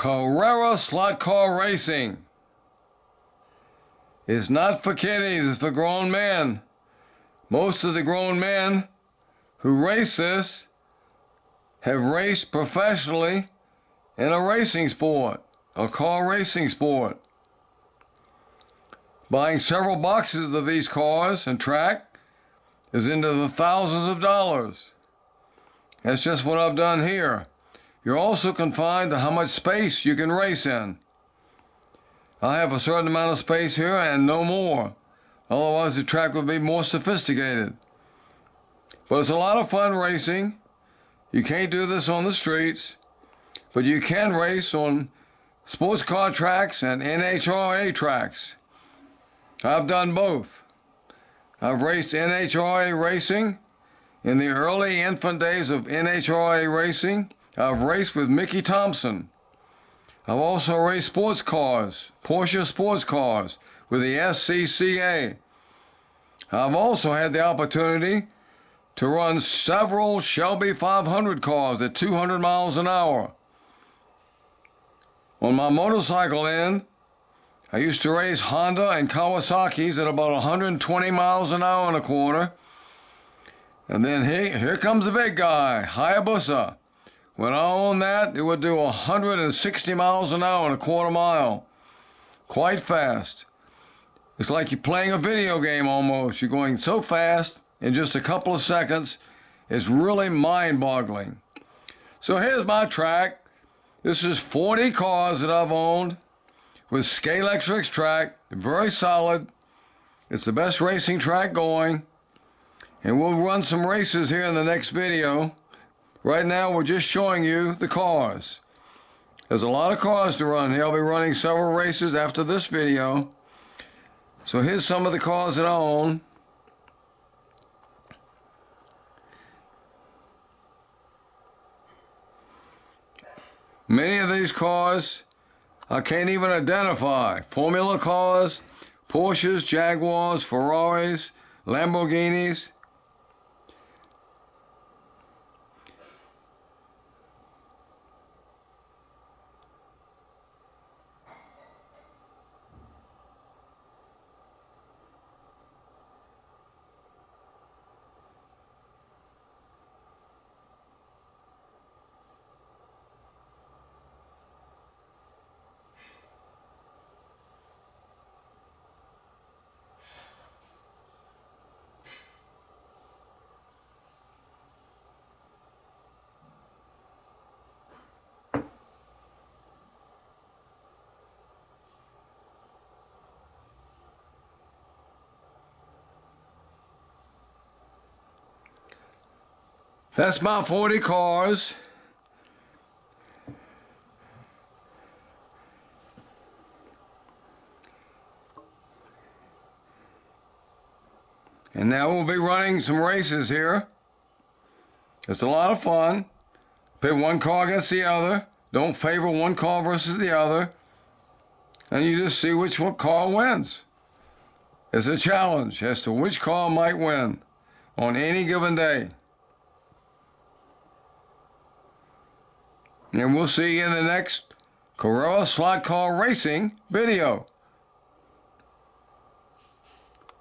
Carrera slot car racing is not for kiddies, it's for grown men. Most of the grown men who race this have raced professionally in a racing sport, a car racing sport. Buying several boxes of these cars and track is into the thousands of dollars. That's just what I've done here. You're also confined to how much space you can race in. I have a certain amount of space here and no more. Otherwise the track would be more sophisticated. But it's a lot of fun racing. You can't do this on the streets, but you can race on sports car tracks and NHRA tracks. I've done both. I've raced NHRA racing. In the early infant days of NHRA racing, I've raced with Mickey Thompson. I've also raced sports cars, Porsche sports cars, with the SCCA. I've also had the opportunity to run several Shelby 500 cars at 200 miles an hour. On my motorcycle end, I used to race Honda and Kawasaki's at about 120 miles an hour and a quarter. And then here comes the big guy, Hayabusa. When I owned that, it would do 160 miles an hour and a quarter mile. Quite fast. It's like you're playing a video game almost. You're going so fast in just a couple of seconds, it's really mind-boggling. So here's my track. This is 40 cars that I've owned with Scalextric track, very solid. It's the best racing track going. And we'll run some races here in the next video. Right now we're just showing you the cars. There's a lot of cars to run here. I'll be running several races after this video. So here's some of the cars that I own. Many of these cars I can't even identify. Formula cars, Porsches, Jaguars, Ferraris, Lamborghinis. That's my 40 cars. And now we'll be running some races here. It's a lot of fun. Pit one car against the other. Don't favor one car versus the other. And you just see which one car wins. It's a challenge as to which car might win on any given day. And we'll see you in the next Carrera slot car racing video.